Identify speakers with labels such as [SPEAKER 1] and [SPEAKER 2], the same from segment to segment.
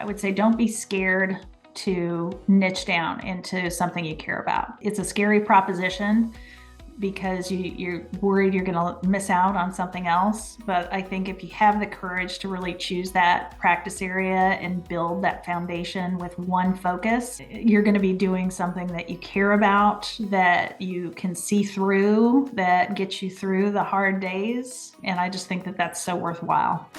[SPEAKER 1] I would say don't be scared to niche down into something you care about. It's a scary proposition because you're worried you're going to miss out on something else. But I think if you have the courage to really choose that practice area and build that foundation with one focus, you're going to be doing something that you care about, that you can see through, that gets you through the hard days. And I just think that that's so worthwhile.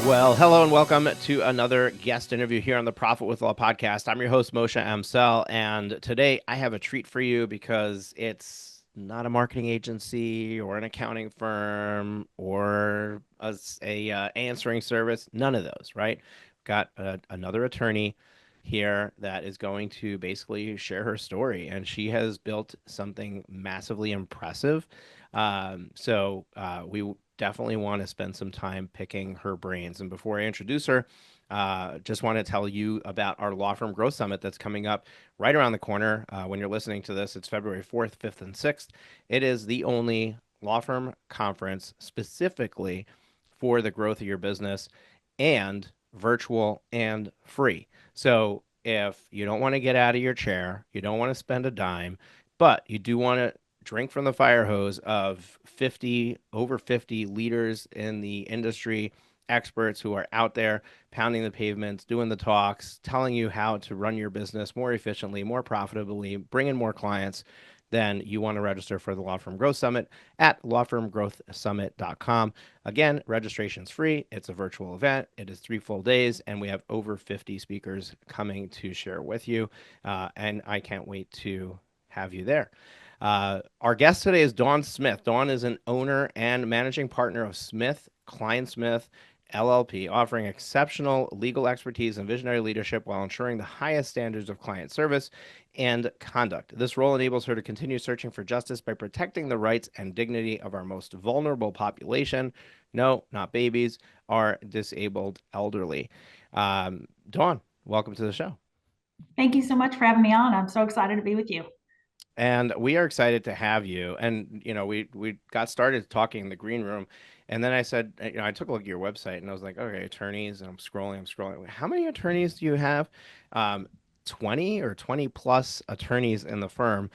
[SPEAKER 2] Well, hello and welcome to another guest interview here on the Profit with Law podcast. I'm your host, Moshe Amsel, and today I have a treat for you because it's not a marketing agency or an accounting firm or a answering service. None of those, right? Got another attorney here that is going to basically share her story, and she has built something massively impressive. We definitely want to spend some time picking her brains. And before I introduce her, just want to tell you about our Law Firm Growth Summit that's coming up right around the corner. When you're listening to this, it's February 4th, 5th, and 6th. It is the only law firm conference specifically for the growth of your business, and virtual and free. So if you don't want to get out of your chair, you don't want to spend a dime, but you do want to drink from the fire hose of over 50 leaders in the industry, experts who are out there pounding the pavements, doing the talks, telling you how to run your business more efficiently, more profitably, bring in more clients, then you want to register for the Law Firm Growth Summit at lawfirmgrowthsummit.com. Again, registration's free. It's a virtual event. It is 3 full days, and we have over 50 speakers coming to share with you. And I can't wait to have you there. Our guest today is Dawn Smith. Dawn is an owner and managing partner of Smith Clinesmith LLP, offering exceptional legal expertise and visionary leadership while ensuring the highest standards of client service and conduct. This role enables her to continue searching for justice by protecting the rights and dignity of our most vulnerable population. No, not babies, our disabled elderly. Dawn, welcome to the show.
[SPEAKER 1] Thank you so much for having me on. I'm so excited to be with you.
[SPEAKER 2] And we are excited to have you. And, we got started talking in the green room. And then I said, I took a look at your website and I was like, okay, attorneys. And I'm scrolling. How many attorneys do you have? 20 or 20 plus attorneys in the firm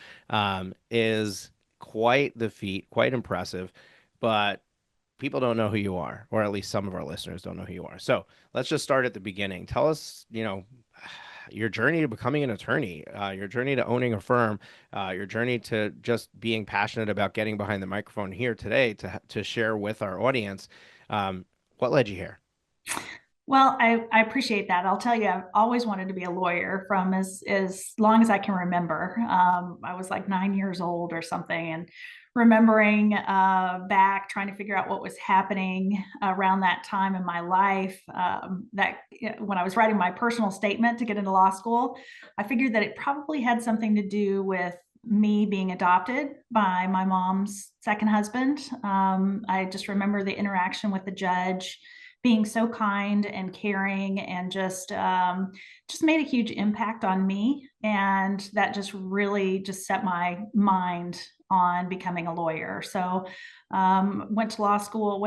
[SPEAKER 2] is quite the feat, quite impressive. But people don't know who you are, or at least some of our listeners don't know who you are. So let's just start at the beginning. Tell us, your journey to becoming an attorney, your journey to owning a firm, your journey to just being passionate about getting behind the microphone here today to share with our audience. What led you here?
[SPEAKER 1] Well, I appreciate that. I'll tell you, I've always wanted to be a lawyer from as long as I can remember. I was like 9 years old or something, and remembering back trying to figure out what was happening around that time in my life. That when I was writing my personal statement to get into law school, I figured that it probably had something to do with me being adopted by my mom's second husband. I just remember the interaction with the judge being so kind and caring, and just made a huge impact on me. And that just really just set my mind on becoming a lawyer. So went to law school,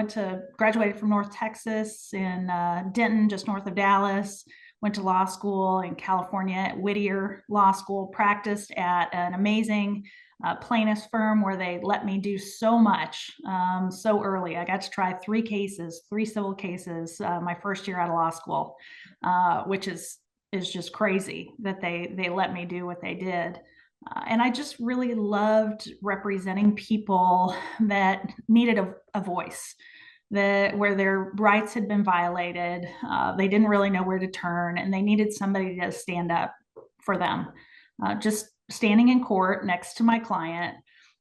[SPEAKER 1] graduated from North Texas in Denton, just north of Dallas. Went to law school in California at Whittier Law School, practiced at an amazing plaintiff's firm where they let me do so much so early. I got to try 3 civil cases my first year out of law school, which is just crazy that they let me do what they did. And I just really loved representing people that needed a voice, where their rights had been violated. They didn't really know where to turn, and they needed somebody to stand up for them. Just standing in court next to my client,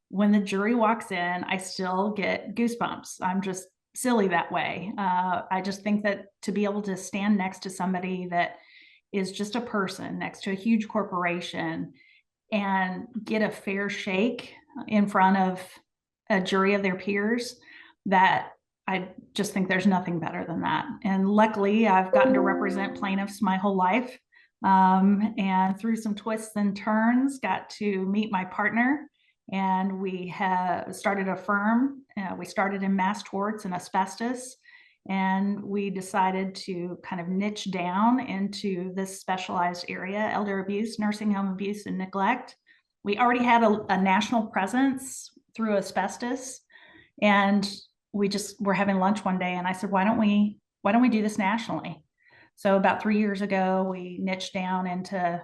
[SPEAKER 1] when the jury walks in, I still get goosebumps. I'm just silly that way. I just think that to be able to stand next to somebody that is just a person next to a huge corporation and get a fair shake in front of a jury of their peers, that I just think there's nothing better than that. And luckily, I've gotten to represent plaintiffs my whole life. And through some twists and turns, got to meet my partner And we have started a firm. We started in mass torts and asbestos, and we decided to kind of niche down into this specialized area: elder abuse, nursing home abuse, and neglect. We already had a national presence through asbestos, and we just were having lunch one day, and I said, why don't we do this nationally? So about 3 years ago, we niched down into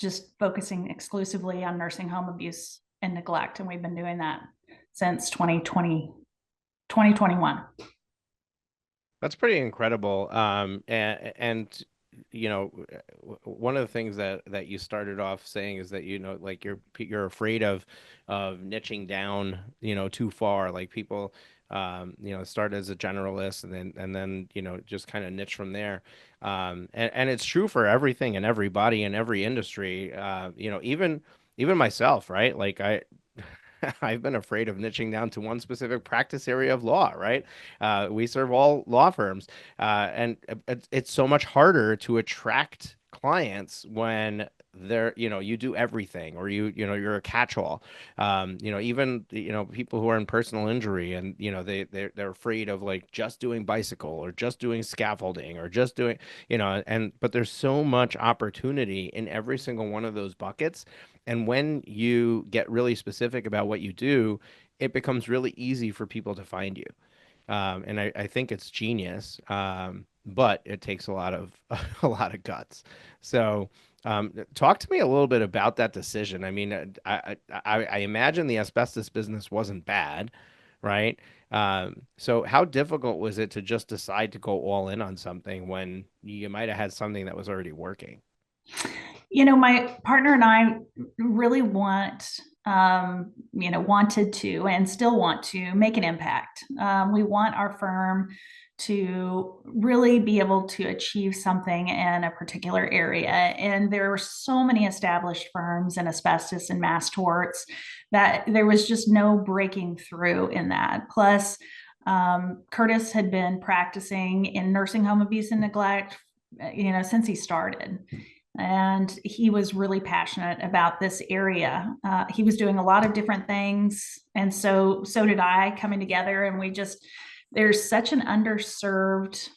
[SPEAKER 1] just focusing exclusively on nursing home abuse and neglect. And we've been doing that since 2021.
[SPEAKER 2] That's pretty incredible. And you know, one of the things that you started off saying is that, like you're afraid of niching down, too far. Like people, start as a generalist and then just kind of niche from there. And it's true for everything and everybody in every industry. Even myself, right? Like I've been afraid of niching down to one specific practice area of law, right? We serve all law firms, and it's so much harder to attract clients when you do everything, or you're a catch-all. Even people who are in personal injury, and they're afraid of like just doing bicycle or just doing scaffolding or just doing, but there's so much opportunity in every single one of those buckets. And when you get really specific about what you do, it becomes really easy for people to find you. And I think it's genius, but it takes a lot of a lot of guts. So, talk to me a little bit about that decision. I mean, I imagine the asbestos business wasn't bad, right? So how difficult was it to just decide to go all in on something when you might have had something that was already working?
[SPEAKER 1] My partner and I really wanted to and still want to make an impact. We want our firm to really be able to achieve something in a particular area. And there were so many established firms in asbestos and mass torts that there was just no breaking through in that. Plus, Curtis had been practicing in nursing home abuse and neglect, since he started, and he was really passionate about this area. He was doing a lot of different things, and so did I, coming together. And there's such an underserved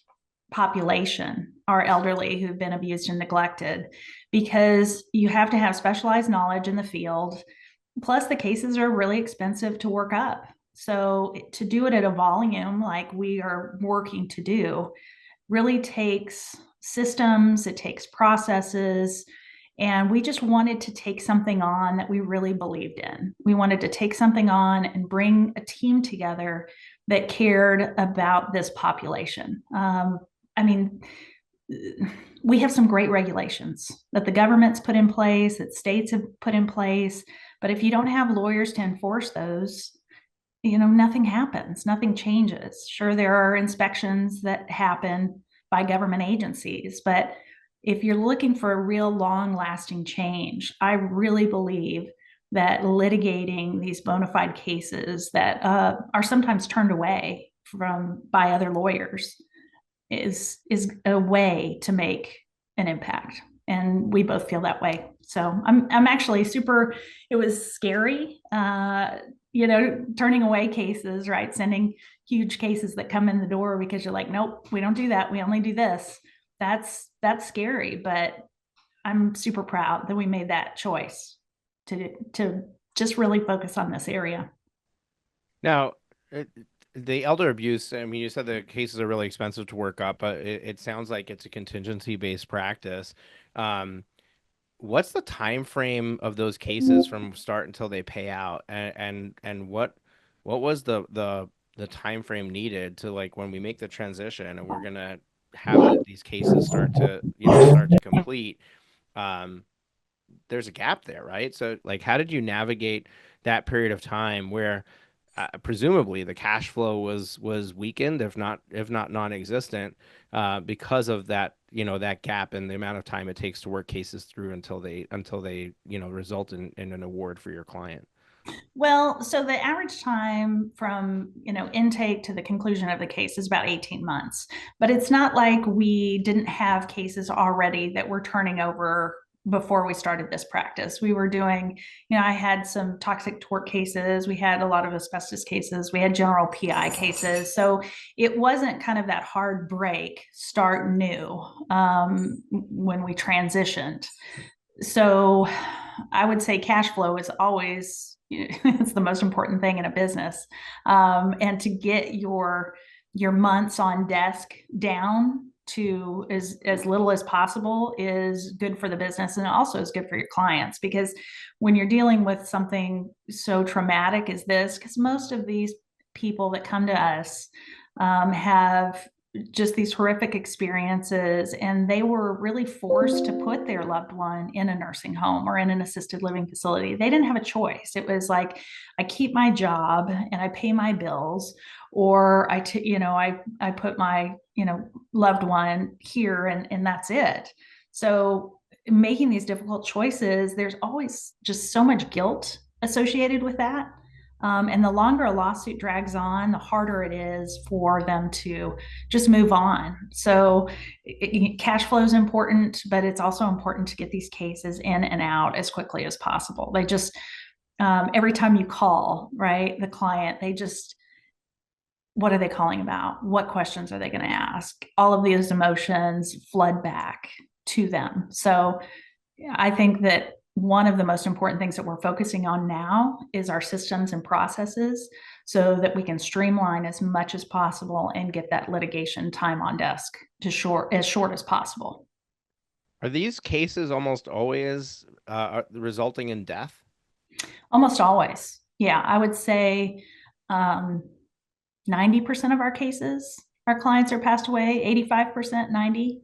[SPEAKER 1] population, our elderly who've been abused and neglected, because you have to have specialized knowledge in the field. Plus, the cases are really expensive to work up. So to do it at a volume like we are working to do really takes systems, it takes processes. And we just wanted to take something on that we really believed in. We wanted to take something on and bring a team together that cared about this population. I mean, we have some great regulations that the government's put in place, that states have put in place. But if you don't have lawyers to enforce those, nothing happens, nothing changes. Sure, there are inspections that happen by government agencies, but if you're looking for a real long lasting change, I really believe that litigating these bona fide cases that are sometimes turned away from by other lawyers is a way to make an impact. And we both feel that way. So I'm actually super. It was scary, turning away cases, right? Sending huge cases that come in the door because you're like, nope, we don't do that. We only do this. That's scary, but I'm super proud that we made that choice to just really focus on this area.
[SPEAKER 2] Now, the elder abuse, I mean, you said the cases are really expensive to work up, but it sounds like it's a contingency-based practice. Um, what's the time frame of those cases from start until they pay out? And what was the time frame needed to, like, when we make the transition and we're gonna have these cases start to complete? Um, there's a gap there, right? So, like, how did you navigate that period of time where presumably the cash flow was weakened, if not non-existent, because of that gap and the amount of time it takes to work cases through until they result in an award for your client?
[SPEAKER 1] Well, so the average time from, intake to the conclusion of the case is about 18 months. But it's not like we didn't have cases already that we're turning over before we started this practice. We were doing, I had some toxic tort cases, we had a lot of asbestos cases, we had general PI cases. So it wasn't kind of that hard break, start new, when we transitioned. So I would say cash flow is always it's the most important thing in a business, and to get your months on desk down to as little as possible is good for the business, and it also is good for your clients, because when you're dealing with something so traumatic as this, because most of these people that come to us have just these horrific experiences, and they were really forced to put their loved one in a nursing home or in an assisted living facility. They didn't have a choice. It was like, I keep my job and I pay my bills, or I put my loved one here, and that's it. So making these difficult choices, there's always just so much guilt associated with that. And the longer a lawsuit drags on, the harder it is for them to just move on. So cash flow is important, but it's also important to get these cases in and out as quickly as possible. They just, every time you call, right, the client, they just, what are they calling about? What questions are they going to ask? All of these emotions flood back to them. So I think that one of the most important things that we're focusing on now is our systems and processes, so that we can streamline as much as possible and get that litigation time on desk to as short as possible.
[SPEAKER 2] Are these cases almost always resulting in death?
[SPEAKER 1] Almost always. Yeah, I would say 90% of our cases, our clients are passed away, 85%, 90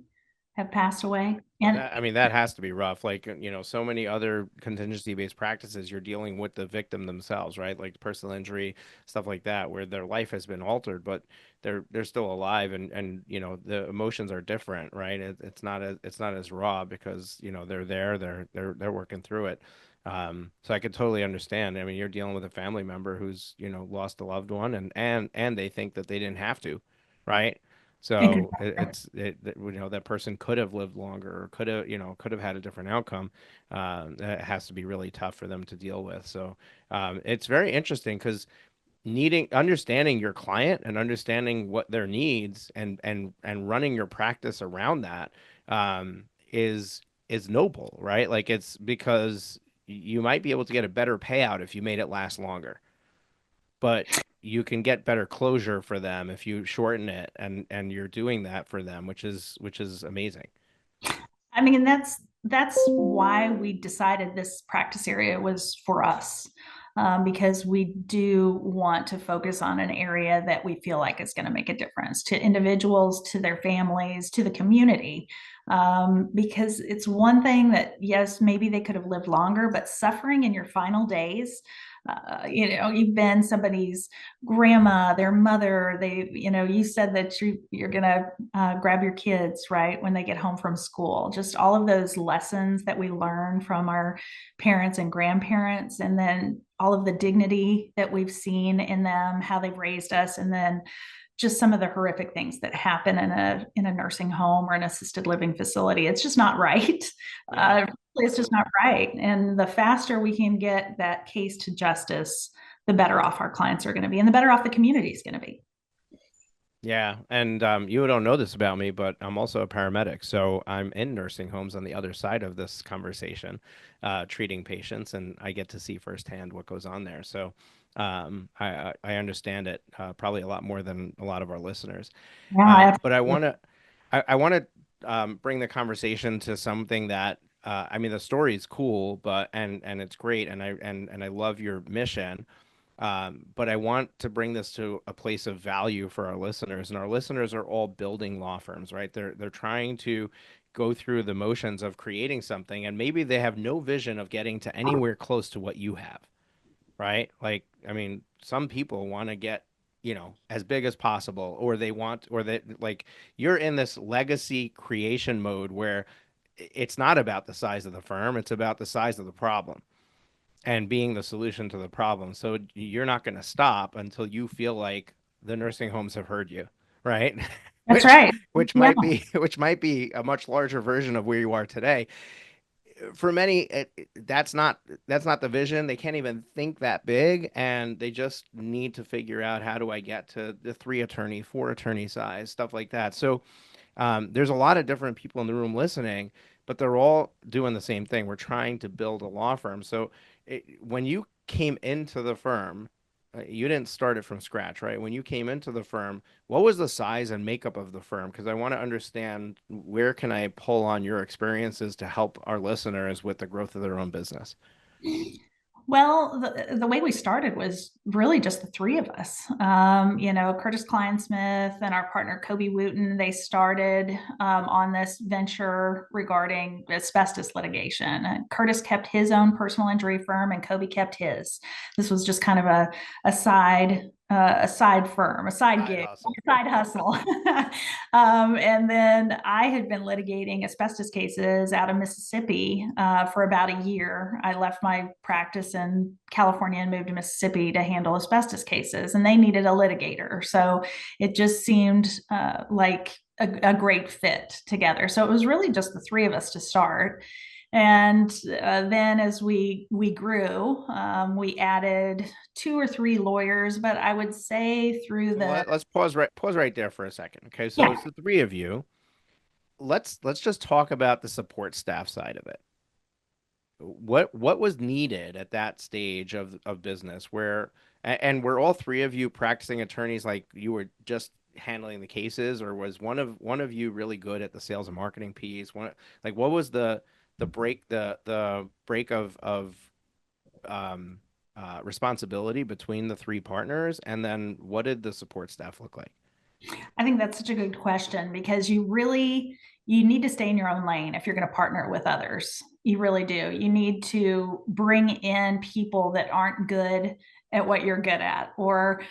[SPEAKER 1] have passed away. And
[SPEAKER 2] I mean, that has to be rough. Like, so many other contingency-based practices, you're dealing with the victim themselves, right? Like personal injury, stuff like that, where their life has been altered, but they're still alive, and the emotions are different, right? It's not as raw because they're there, they're working through it. So I could totally understand. I mean, you're dealing with a family member who's lost a loved one, and they think that they didn't have to, right? So that person could have lived longer, or could have had a different outcome. That has to be really tough for them to deal with. So it's very interesting because understanding your client and understanding what their needs, and running your practice around that, um, is noble, right? Like, it's because you might be able to get a better payout if you made it last longer, but you can get better closure for them if you shorten it, and you're doing that for them, which is amazing.
[SPEAKER 1] I mean, that's why we decided this practice area was for us, because we do want to focus on an area that we feel like is going to make a difference to individuals, to their families, to the community. Because it's one thing that, yes, maybe they could have lived longer, but suffering in your final days. You've been somebody's grandma, their mother. You said that you're gonna grab your kids, right, when they get home from school. Just all of those lessons that we learn from our parents and grandparents, and then all of the dignity that we've seen in them, how they've raised us, and then just some of the horrific things that happen in a nursing home or an assisted living facility. It's just not right.
[SPEAKER 2] Yeah.
[SPEAKER 1] It's just not right. And the faster we can get that case to justice, the better off our clients are going to be, and the better off the community is going to be.
[SPEAKER 2] Yeah, and you don't know this about me, but I'm also a paramedic, so I'm in nursing homes on the other side of this conversation, treating patients, and I get to see firsthand what goes on there. So I understand it probably a lot more than a lot of our listeners.
[SPEAKER 1] Yeah,
[SPEAKER 2] But I want to bring the conversation to something that I mean, the story is cool, but and it's great, and I love your mission. But I want to bring this to a place of value for our listeners, and our listeners are all building law firms, right? They're trying to go through the motions of creating something, and maybe they have no vision of getting to anywhere close to what you have, right? Like, I mean, some people want to get, as big as possible, or they like, you're in this legacy creation mode where it's not about the size of the firm, it's about the size of the problem and being the solution to the problem. So you're not going to stop until you feel like the nursing homes have heard you, right?
[SPEAKER 1] that's
[SPEAKER 2] which
[SPEAKER 1] right.
[SPEAKER 2] which
[SPEAKER 1] Yeah.
[SPEAKER 2] might be which might be a much larger version of where you are today. for many, that's not the vision. They can't even think that big, and they just need to figure out how do I get to the 3 attorney, 4 attorney size, stuff like that. So there's a lot of different people in the room listening, but they're all doing the same thing. We're trying to build a law firm. So when you came into the firm, you didn't start it from scratch, right? When you came into the firm, what was the size and makeup of the firm? Because I want to understand where can I pull on your experiences to help our listeners with the growth of their own business.
[SPEAKER 1] Well, the way we started was really just the three of us. Curtis Clinesmith and our partner Kobe Wooten, they started on this venture regarding asbestos litigation. And Curtis kept his own personal injury firm, and Kobe kept his. This was just kind of a side firm, a side
[SPEAKER 2] Side
[SPEAKER 1] gig,
[SPEAKER 2] hustle.
[SPEAKER 1] a side hustle. And then I had been litigating asbestos cases out of Mississippi for about a year. I left my practice in California and moved to Mississippi to handle asbestos cases, and they needed a litigator. So it just seemed like a great fit together. So it was really just the three of us to start. And then as we grew, we added 2 or 3 lawyers, but I would say through
[SPEAKER 2] So
[SPEAKER 1] the
[SPEAKER 2] let's pause right there for a second. Okay, so
[SPEAKER 1] yeah.
[SPEAKER 2] it's the three of you. Let's just talk about the support staff side of it. What was needed at that stage of business where and were all three of you practicing attorneys, like you were just handling the cases, or was one of you really good at the sales and marketing piece? Like what was the break of um responsibility between the three partners, and then what did the support staff look like?
[SPEAKER 1] I think that's such a good question because you need to stay in your own lane if you're going to partner with others. You really do. You need to bring in people that aren't good at what you're good at, or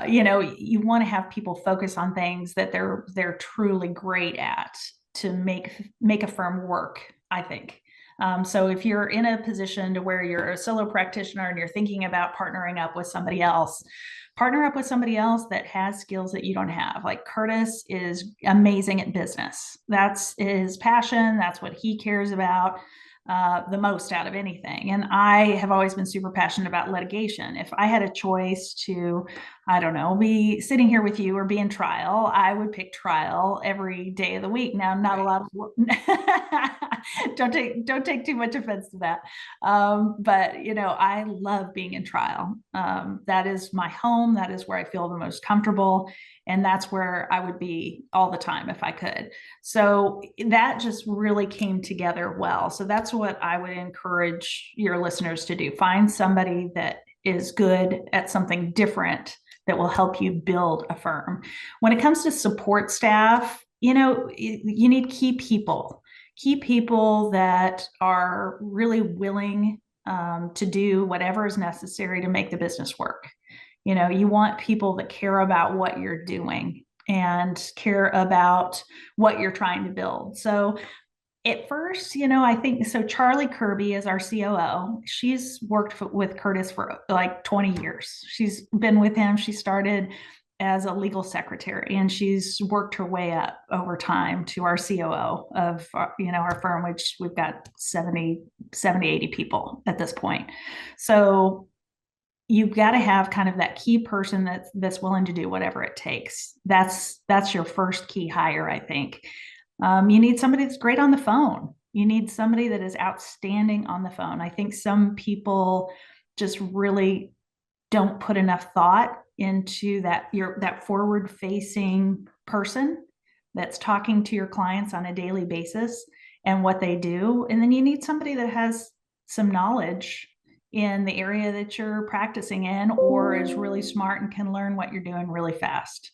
[SPEAKER 1] you want to have people focus on things that they're truly great at to make a firm work, I think. So if you're in a position to where you're a solo practitioner and you're thinking about partnering up with somebody else, partner up with somebody else that has skills that you don't have. Like Curtis is amazing at business. That's his passion. That's what he cares about the most out of anything. And I have always been super passionate about litigation. If I had a choice to, I don't know, be sitting here with you or be in trial, I would pick trial every day of the week. Now, not a
[SPEAKER 2] Right.
[SPEAKER 1] lot of don't take too much offense to that. But I love being in trial. That is my home. That is where I feel the most comfortable. And that's where I would be all the time if I could. So that just really came together well. So that's what I would encourage your listeners to do. Find somebody that is good at something different that will help you build a firm. When it comes to support staff, you need key people that are really willing to do whatever is necessary to make the business work. You want people that care about what you're doing and care about what you're trying to build. So at first, I think so. Charlie Kirby is our COO. She's worked with Curtis for like 20 years. She's been with him. She started as a legal secretary and she's worked her way up over time to our COO of our firm, which we've got 70, 80 people at this point. So you've got to have kind of that key person that's willing to do whatever it takes. That's your first key hire, I think. You need somebody that's great on the phone. You need somebody that is outstanding on the phone. I think some people just really don't put enough thought into that forward facing person that's talking to your clients on a daily basis and what they do. And then you need somebody that has some knowledge in the area that you're practicing in or is really smart and can learn what you're doing really fast.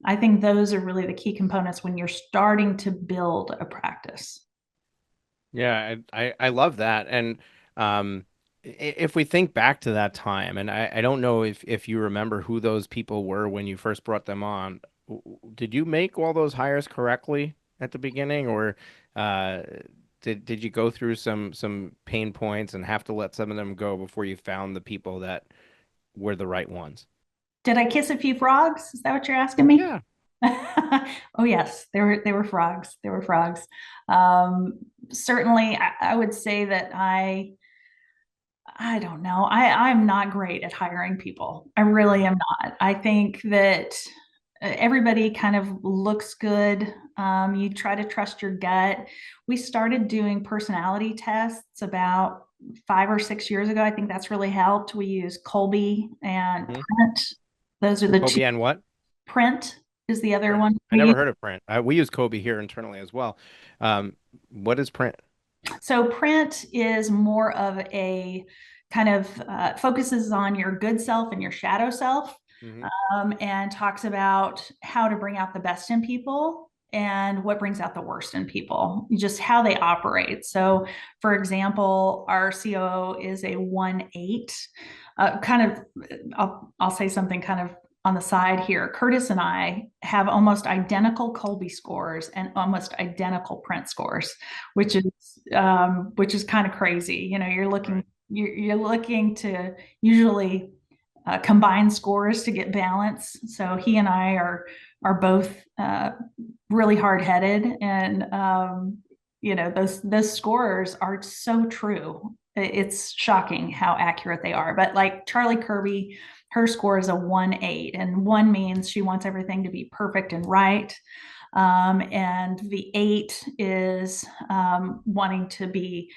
[SPEAKER 1] I think those are really the key components when you're starting to build a practice.
[SPEAKER 2] Yeah, I love that. And if we think back to that time, and I don't know if you remember who those people were when you first brought them on, did you make all those hires correctly at the beginning, or uh, did you go through some pain points and have to let some of them go before you found the people that were the right ones?
[SPEAKER 1] Did I kiss a few frogs? Is that what you're asking me?
[SPEAKER 2] Yeah.
[SPEAKER 1] Oh yes, they were frogs. They were frogs. Um, Certainly, I would say that I don't know. I'm not great at hiring people. I really am not. I think that everybody kind of looks good. You try to trust your gut. We started doing personality tests about 5 or 6 years ago. I think that's really helped. We use Colby and
[SPEAKER 2] Mhm.
[SPEAKER 1] Print. Those are the two.
[SPEAKER 2] Kobe and what?
[SPEAKER 1] Print is the other
[SPEAKER 2] Print.
[SPEAKER 1] one
[SPEAKER 2] I
[SPEAKER 1] we
[SPEAKER 2] never
[SPEAKER 1] use.
[SPEAKER 2] heard of print. We use Kobe here internally as well. Um, what is print?
[SPEAKER 1] So print is more of a kind of focuses on your good self and your shadow self,
[SPEAKER 2] Hmm.
[SPEAKER 1] and talks about how to bring out the best in people and what brings out the worst in people, just how they operate. So, for example, our COO is a 1-8. Kind of, I'll say something kind of on the side here. Curtis and I have almost identical Colby scores and almost identical print scores, which is kind of crazy. You know,
[SPEAKER 2] Right.
[SPEAKER 1] you're looking to usually combine scores to get balance. So he and I are both really hard headed, and those scores are so true. It's shocking how accurate they are. But like Charlie Kirby, her score is a 1-8, and one means she wants everything to be perfect and right. And the 8 is wanting to be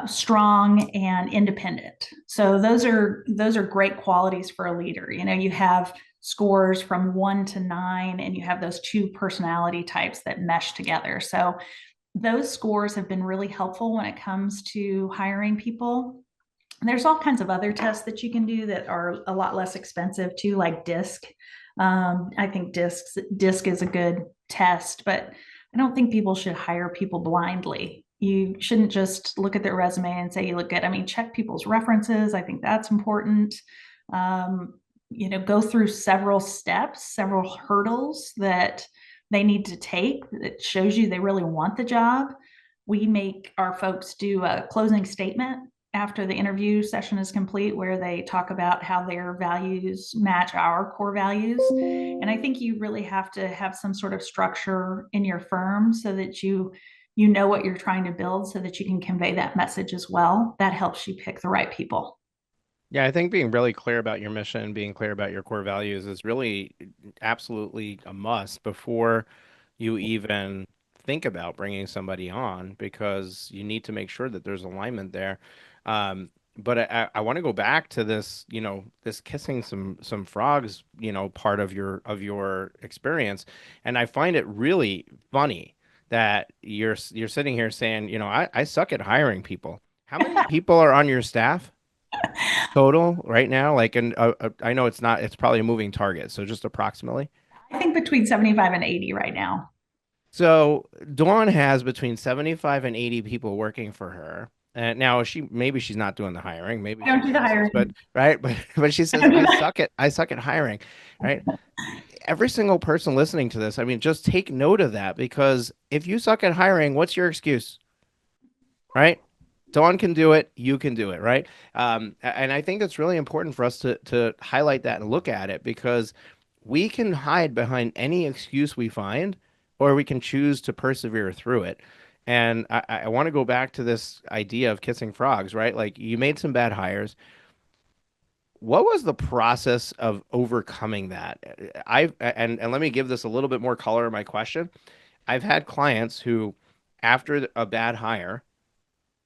[SPEAKER 1] strong and independent. So those are great qualities for a leader. You know, you have scores from 1 to 9, and you have those two personality types that mesh together. So those scores have been really helpful when it comes to hiring people. There's all kinds of other tests that you can do that are a lot less expensive too, like DISC. I think DISC is a good test, but I don't think people should hire people blindly. You shouldn't just look at their resume and say you look good. I mean, check people's references. I think that's important. Um, go through several steps, several hurdles that they need to take that shows you they really want the job. We make our folks do a closing statement after the interview session is complete, where they talk about how their values match our core values. And I think you really have to have some sort of structure in your firm so that you know what you're trying to build, so that you can convey that message as well. That helps you pick the right people.
[SPEAKER 2] Yeah, I think being really clear about your mission, being clear about your core values is really absolutely a must before you even think about bringing somebody on because you need to make sure that there's alignment there. But I want to go back to this, this kissing some frogs, part of your experience, and I find it really funny that you're sitting here saying, I suck at hiring people. How many people are on your staff? Total right now, like, and I know it's probably a moving target, so just approximately.
[SPEAKER 1] I think between 75 and 80 right now.
[SPEAKER 2] So Dawn has between 75 and 80 people working for her. And now maybe she's not doing the hiring, maybe
[SPEAKER 1] I don't do
[SPEAKER 2] somebody
[SPEAKER 1] the
[SPEAKER 2] else is, but
[SPEAKER 1] hiring.
[SPEAKER 2] right, but she
[SPEAKER 1] I
[SPEAKER 2] says
[SPEAKER 1] don't do the
[SPEAKER 2] I suck at hiring, right? Every single person listening to this, I mean, just take note of that because if you suck at hiring, what's your excuse? Right? Dawn can do it. You can do it. Right? And I think it's really important for us to highlight that and look at it because we can hide behind any excuse we find, or we can choose to persevere through it. And I want to go back to this idea of kissing frogs, right? Like you made some bad hires. What was the process of overcoming that? And let me give this a little bit more color in my question. I've had clients who, after a bad hire,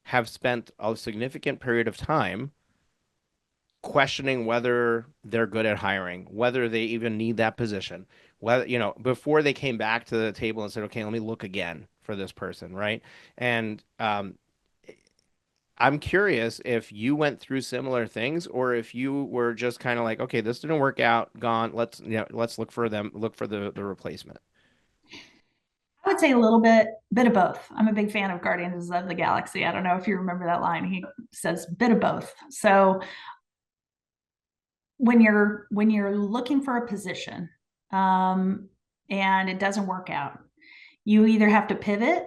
[SPEAKER 2] have spent a significant period of time questioning whether they're good at hiring, whether they even need that position, whether, before they came back to the table and said, okay, let me look again for this person, right? And I'm curious if you went through similar things or if you were just kind of like, okay, this didn't work out, gone. Let's look for the replacement.
[SPEAKER 1] I would say a little bit of both. I'm a big fan of Guardians of the Galaxy. I don't know if you remember that line. He says bit of both. So when you're looking for a position, um, and it doesn't work out, you either have to pivot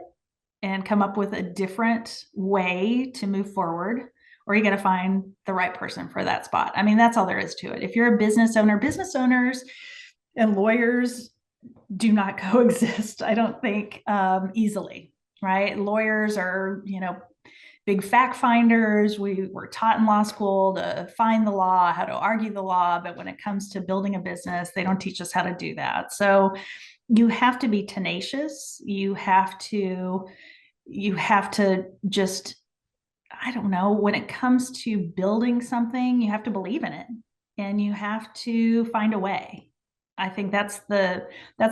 [SPEAKER 1] and come up with a different way to move forward, or you got to find the right person for that spot. I mean, that's all there is to it. If you're a business owner, business owners and lawyers do not coexist, I don't think, easily, right? Lawyers are, big fact finders. We were taught in law school to find the law, how to argue the law, but when it comes to building a business, they don't teach us how to do that. So you have to be tenacious. You have to just, I don't know, when it comes to building something, you have to believe in it and you have to find a way. I think that's the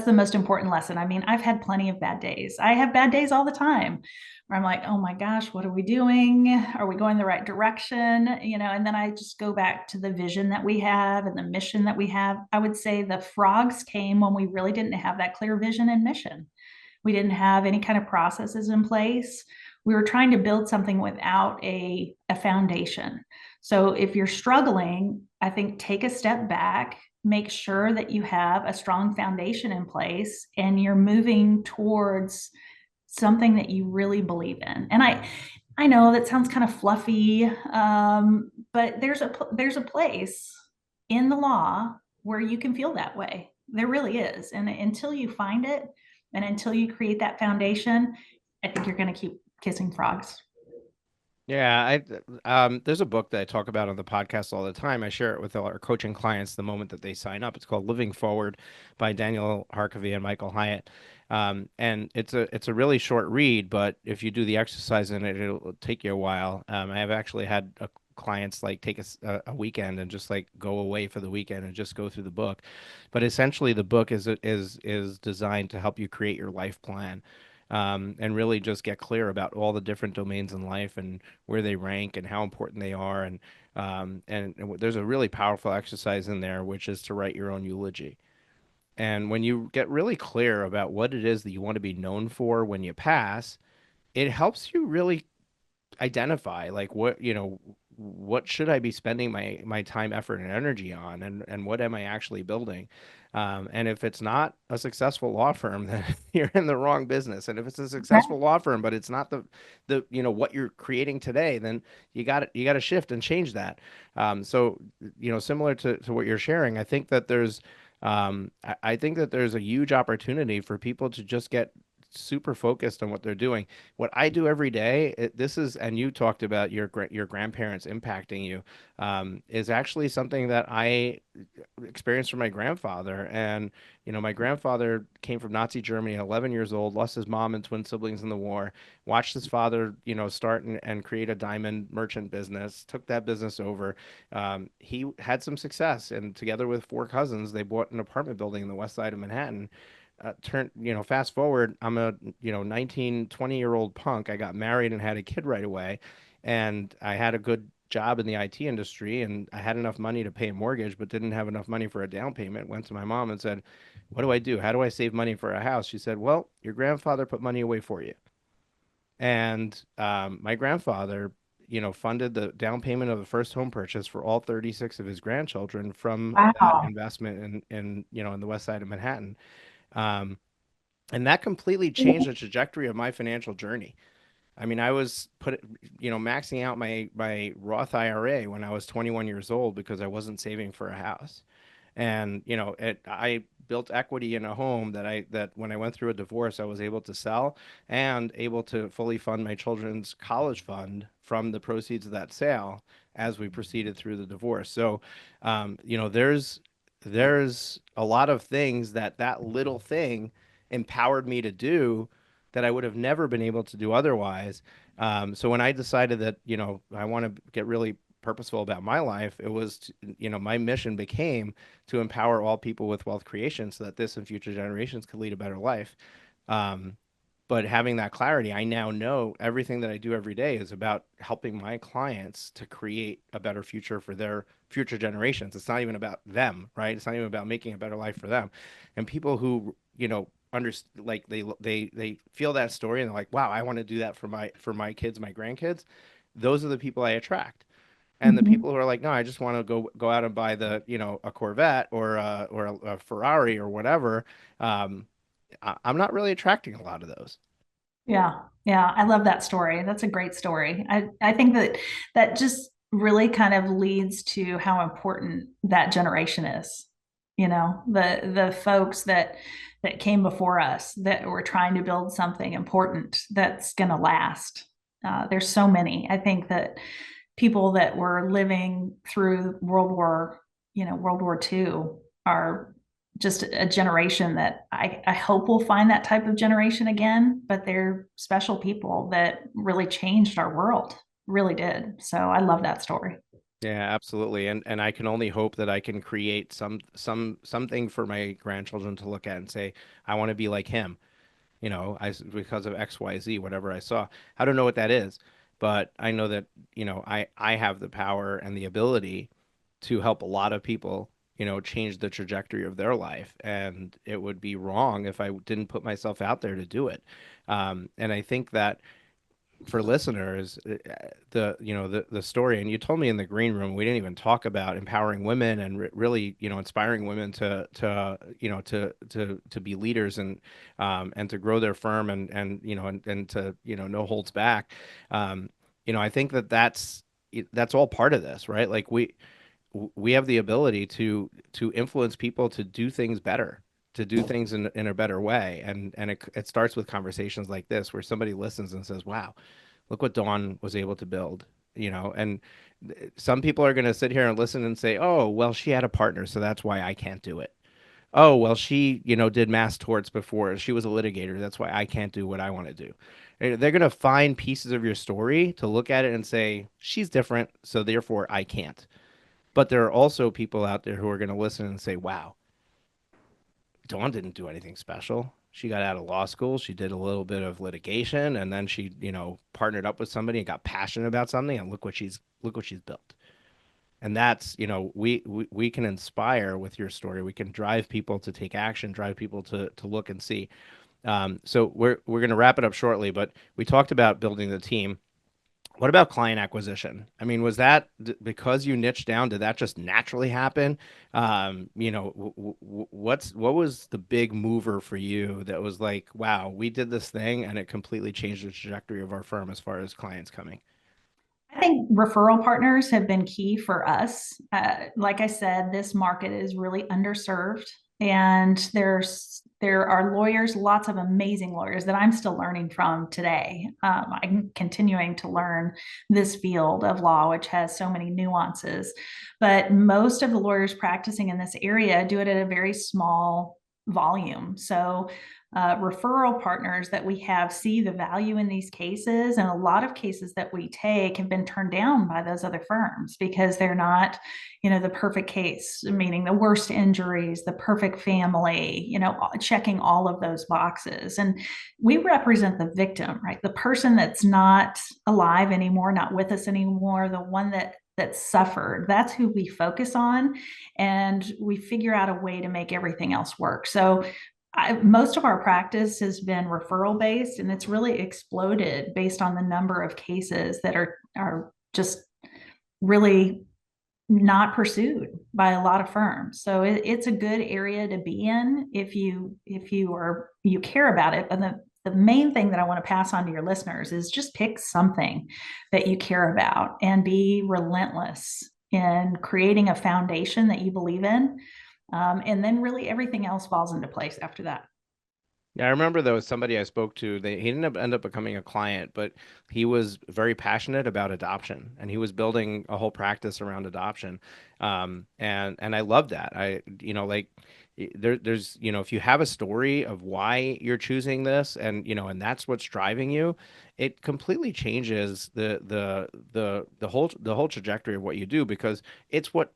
[SPEAKER 1] most important lesson. I mean, I've had plenty of bad days. I have bad days all the time where I'm like, oh my gosh, what are we doing? Are we going the right direction? And then I just go back to the vision that we have and the mission that we have. I would say the frogs came when we really didn't have that clear vision and mission. We didn't have any kind of processes in place. We were trying to build something without a foundation. So if you're struggling, I think take a step back, make sure that you have a strong foundation in place and you're moving towards something that you really believe in. And I know that sounds kind of fluffy, but there's a place in the law where you can feel that way. There really is. And until you find it, and until you create that foundation, I think you're going to keep kissing frogs.
[SPEAKER 2] Yeah, there's a book that I talk about on the podcast all the time. I share it with all our coaching clients the moment that they sign up. It's called Living Forward by Daniel Harkavy and Michael Hyatt. And it's a really short read, but if you do the exercise in it, it'll take you a while. I have actually had clients like take a weekend and just like go away for the weekend and just go through the book. But essentially, the book is designed to help you create your life plan. And really just get clear about all the different domains in life and where they rank and how important they are. And there's a really powerful exercise in there, which is to write your own eulogy. And when you get really clear about what it is that you want to be known for when you pass, it helps you really identify like what should I be spending my time, effort, and energy on, and what am I actually building? And if it's not a successful law firm, then you're in the wrong business. And if it's a successful law firm, but it's not the what you're creating today, then you got to shift and change that. So similar to what you're sharing, I think that there's a huge opportunity for people to just get super focused on what they're doing. What I do every day, and you talked about your grandparents impacting you, is actually something that I experienced from my grandfather. And my grandfather came from Nazi Germany at 11 years old, lost his mom and twin siblings in the war, watched his father, start and create a diamond merchant business, took that business over. He had some success, and together with four cousins, they bought an apartment building in the west side of Manhattan. Fast forward, I'm a 19, 20-year-old punk. I got married and had a kid right away, and I had a good job in the IT industry, and I had enough money to pay a mortgage but didn't have enough money for a down payment. Went to my mom and said, what do I do? How do I save money for a house? She said, well, your grandfather put money away for you. And my grandfather funded the down payment of the first home purchase for all 36 of his grandchildren from that
[SPEAKER 1] Wow.
[SPEAKER 2] investment in the west side of Manhattan. Um, and that completely changed the trajectory of my financial journey. I mean, I was maxing out my Roth IRA when I was 21 years old because I wasn't saving for a house. And I built equity in a home that when I went through a divorce, I was able to sell and able to fully fund my children's college fund from the proceeds of that sale as we proceeded through the divorce. So, there's a lot of things that little thing empowered me to do that I would have never been able to do otherwise. So when I decided that, I want to get really purposeful about my life, it was, my mission became to empower all people with wealth creation so that this and future generations could lead a better life. Um, but having that clarity, I now know everything that I do every day is about helping my clients to create a better future for their future generations. It's not even about them, right? It's not even about making a better life for them. And people who, under like they feel that story and they're like, wow, I want to do that for my kids, my grandkids. Those are the people I attract. And the
[SPEAKER 1] Mhm.
[SPEAKER 2] people who are like, no, I just want to go out and buy a Corvette or a Ferrari or whatever. I'm not really attracting a lot of those.
[SPEAKER 1] Yeah. Yeah. I love that story. That's a great story. I think that just really kind of leads to how important that generation is. the folks that came before us that were trying to build something important that's going to last. There's so many. I think that people that were living through World War II are just a generation that I hope will find that type of generation again, but they're special people that really changed our world, really did. So I love that story.
[SPEAKER 2] Yeah, absolutely. And I can only hope that I can create something for my grandchildren to look at and say, I want to be like him. Because of XYZ, whatever I saw. I don't know what that is, but I know that, I have the power and the ability to help a lot of people, change the trajectory of their life. And it would be wrong if I didn't put myself out there to do it. And I think that for listeners, the story, and you told me in the green room, we didn't even talk about empowering women and really, inspiring women to be leaders and to grow their firm and to, no holds back. I think that's all part of this, right? Like we have the ability to influence people to do things better, to do things in a better way. And it starts with conversations like this, where somebody listens and says, wow, look what Dawn was able to build, and some people are going to sit here and listen and say, oh, well, she had a partner, so that's why I can't do it. Oh, well, she, did mass torts before. She was a litigator. That's why I can't do what I want to do. They're going to find pieces of your story to look at it and say, she's different, so therefore I can't. But there are also people out there who are going to listen and say, wow, Dawn didn't do anything special. She got out of law school. She did a little bit of litigation, and then she, partnered up with somebody and got passionate about something. And look what she's built. And that's, we can inspire with your story. We can drive people to take action, drive people to look and see. So we're going to wrap it up shortly, but we talked about building the team. What about client acquisition? I mean, was that because you niched down? Did that just naturally happen? What was the big mover for you that was like, wow, we did this thing and it completely changed the trajectory of our firm as far as clients coming?
[SPEAKER 1] I think referral partners have been key for us. Like I said, this market is really underserved, and there are lawyers, lots of amazing lawyers that I'm still learning from today. I'm continuing to learn this field of law, which has so many nuances. But most of the lawyers practicing in this area do it at a very small volume. So referral partners that we have see the value in these cases, and a lot of cases that we take have been turned down by those other firms because they're not, the perfect case, meaning the worst injuries, the perfect family, checking all of those boxes. And we represent the victim, right? The person that's not alive anymore, not with us anymore, the one that suffered. That's who we focus on, and we figure out a way to make everything else work. So most of our practice has been referral based, and it's really exploded based on the number of cases that are just really not pursued by a lot of firms. So it's a good area to be in if you care about it. And the main thing that I want to pass on to your listeners is just pick something that you care about and be relentless in creating a foundation that you believe in. And then really everything else falls into place after that.
[SPEAKER 2] Yeah, I remember there was somebody I spoke to. He didn't end up becoming a client, but he was very passionate about adoption, and he was building a whole practice around adoption. And I love that. There's, if you have a story of why you're choosing this, and that's what's driving you, it completely changes the whole trajectory of what you do, because it's what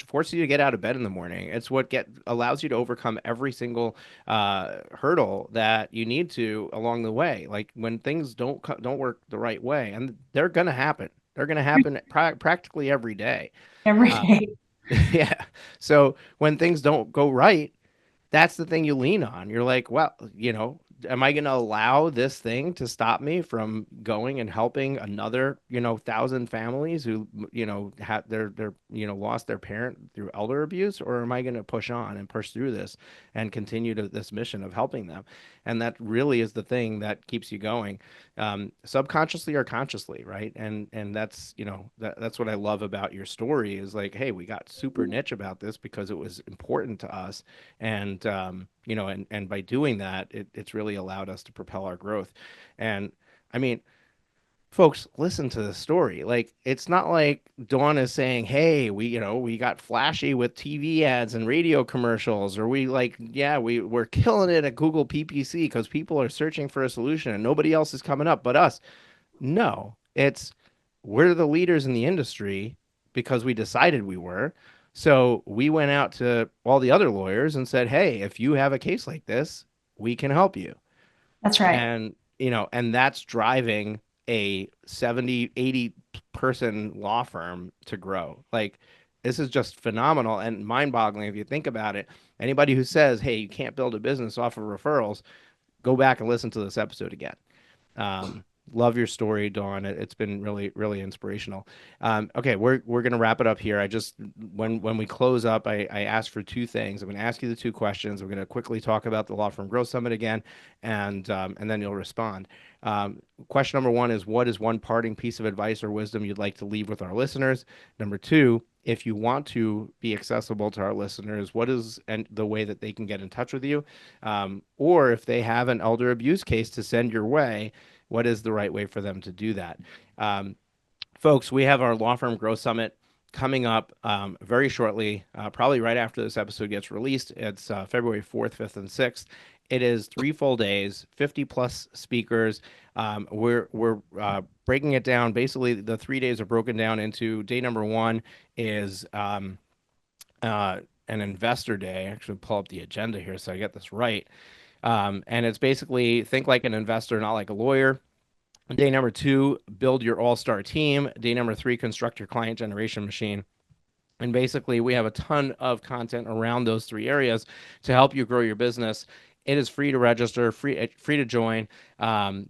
[SPEAKER 2] forces you to get out of bed in the morning. It's what get allows you to overcome every single hurdle that you need to along the way. Like when things don't work the right way, and they're gonna happen. They're gonna happen practically every day.
[SPEAKER 1] Every
[SPEAKER 2] Uh,
[SPEAKER 1] day.
[SPEAKER 2] yeah. So when things don't go right, that's the thing you lean on. You're like, well, am I going to allow this thing to stop me from going and helping another, 1,000 families who, had lost their parent through elder abuse, or am I going to push on and push through this and continue to this mission of helping them? And that really is the thing that keeps you going, subconsciously or consciously, right? And that's, that's what I love about your story is like, hey, we got super niche about this because it was important to us, and and by doing that, it's really allowed us to propel our growth. And I mean, folks, listen to the story. Like, it's not like Dawn is saying, hey, we got flashy with TV ads and radio commercials, or we like, yeah, we're killing it at Google PPC because people are searching for a solution and nobody else is coming up but us. No, it's we're the leaders in the industry because we decided we were. So we went out to all the other lawyers and said, hey, if you have a case like this, we can help you.
[SPEAKER 1] That's right.
[SPEAKER 2] And, and that's driving a 70, 80 person law firm to grow. Like, this is just phenomenal and mind boggling if you think about it. Anybody who says, hey, you can't build a business off of referrals, go back and listen to this episode again. Um, love your story, Dawn. It's been really, really inspirational. Okay, we're gonna wrap it up here. I just when we close up, I asked for two things. I'm gonna ask you the two questions. We're gonna quickly talk about the Law Firm Growth Summit again, and then you'll respond. Question number one is, what is one parting piece of advice or wisdom you'd like to leave with our listeners? Number two, if you want to be accessible to our listeners, what is the way that they can get in touch with you? Or if they have an elder abuse case to send your way, what is the right way for them to do that? Um, Folks, we have our Law Firm Growth Summit coming up very shortly, probably right after this episode gets released. It's February 4th, 5th, and 6th. It is 3 full days, 50 plus speakers. We're breaking it down. Basically, the 3 days are broken down into day number one is an investor day. I actually pull up the agenda here so I get this right. And it's basically think like an investor, not like a lawyer. Day number two, build your all-star team. Day number three, construct your client generation machine. And basically, we have a ton of content around those three areas to help you grow your business. It is free to register, free to join.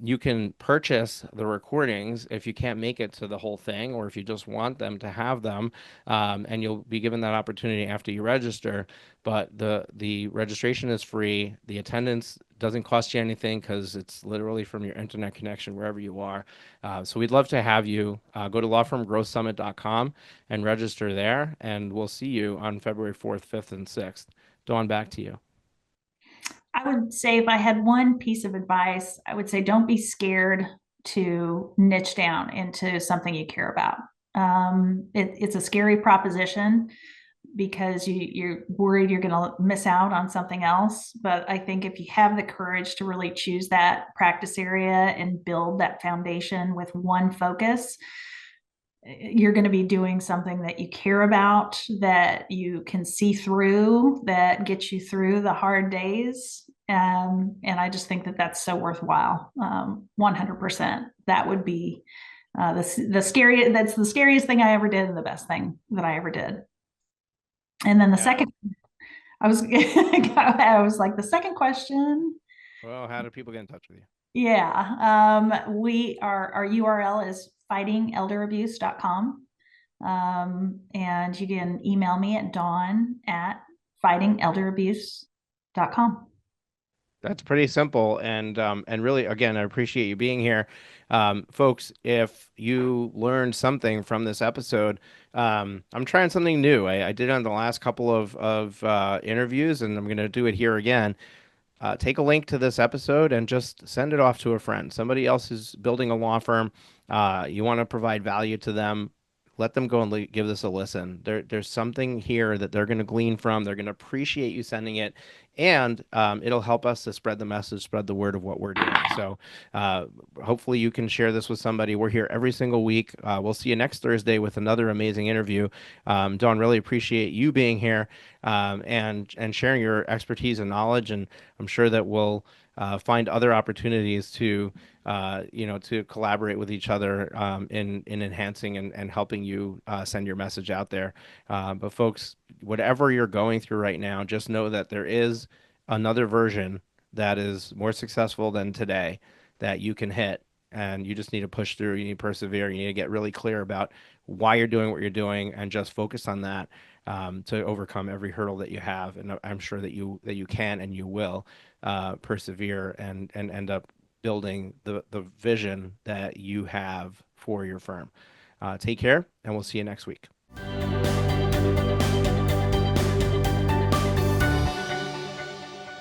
[SPEAKER 2] You can purchase the recordings if you can't make it to the whole thing, or if you just want them to have them, and you'll be given that opportunity after you register. But the registration is free. The attendance doesn't cost you anything because it's literally from your internet connection wherever you are. So we'd love to have you go to lawfirmgrowthsummit.com and register there, and we'll see you on February 4th, 5th, and 6th. Dawn, back to you.
[SPEAKER 1] I would say if I had one piece of advice, I would say don't be scared to niche down into something you care about. It's a scary proposition because you're worried you're going to miss out on something else. But I think if you have the courage to really choose that practice area and build that foundation with one focus, you're going to be doing something that you care about, that you can see through, that gets you through the hard days. And I just think that that's so worthwhile. 100%. That would be the scariest. That's the scariest thing I ever did, and the best thing that I ever did. And then the
[SPEAKER 2] Yeah.
[SPEAKER 1] second, I was, I was like, the second question.
[SPEAKER 2] Well, how do people get in touch with you?
[SPEAKER 1] Yeah. Our URL is fightingelderabuse.com. And you can email me at dawn@fightingelderabuse.com.
[SPEAKER 2] That's pretty simple, and really, again, I appreciate you being here, folks. If you learned something from this episode, I'm trying something new. I did it on the last couple of interviews, and I'm going to do it here again. Take a link to this episode and just send it off to a friend. Somebody else is building a law firm. You want to provide value to them. Let them go and give this a listen. There's something here that they're going to glean from. They're going to appreciate you sending it, and it'll help us to spread the message, spread the word of what we're doing. So hopefully you can share this with somebody. We're here every single week. We'll see you next Thursday with another amazing interview. Dawn, really appreciate you being here, and sharing your expertise and knowledge. And I'm sure that we'll find other opportunities to to collaborate with each other, in enhancing and helping you send your message out there. But folks, whatever you're going through right now, just know that there is another version that is more successful than today that you can hit. And you just need to push through. You need to persevere. You need to get really clear about why you're doing what you're doing and just focus on that, to overcome every hurdle that you have. And I'm sure that you can and you will persevere and end up building the vision that you have for your firm. Take care, and we'll see you next week.